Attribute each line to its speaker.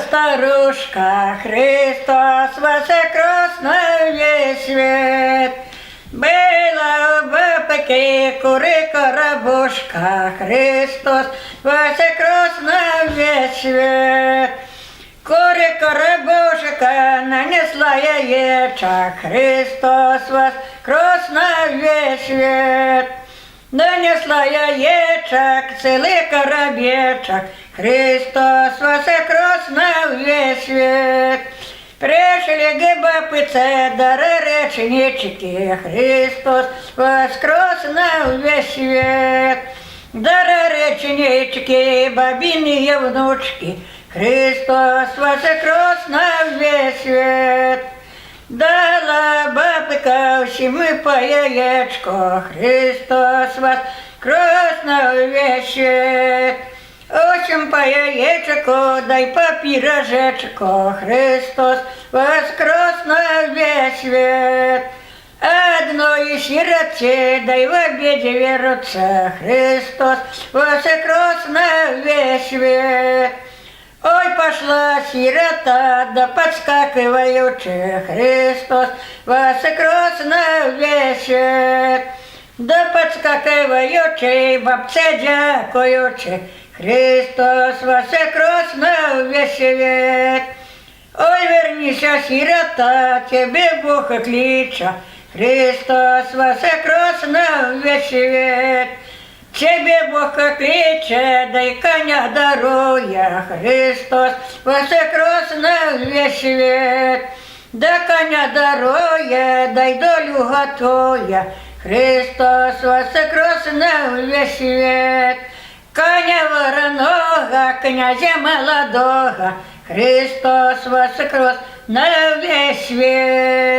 Speaker 1: старушка, Христос воскрес на весь свет. Была в бабке куры коробушка, Христос воскрес на весь свет. Куры коробушка нанесла яєчок, Христос воскрес на весь свет. Нанесла яєчок, цілий коробечок, Христос воскрес на весь свет. Пришли гибапице, дарореченечки, Христос воскрес на весь свет. Дарореченечки, бабиные внучки, Христос воскрес на весь свет. Дала бабка всім по яєчко, Христос воскрес на весь свет. Осім по яєчку, дай по пирожечку, Христос воскрес на весь свет. Одной сироте дай в обеде вернуться, Христос воскрес на весь свет. Ой, пошла сирота, да подскакиваючи, Христос воскрес на весь свет. Да подскакиваючи, бабце дякуючи, Христос воскрес на весь свет. Ой, вернися, сирота, тебе Бог клича, Христос воскрес на весь свет. Тебе Бог кличе, дай коня даруя, Христос воскрес на весь свет. Да коня даруя, дай долю готуя, Христос воскрес на весь свет. Коня вороного, князя молодого, Христос воскрес на весь свет.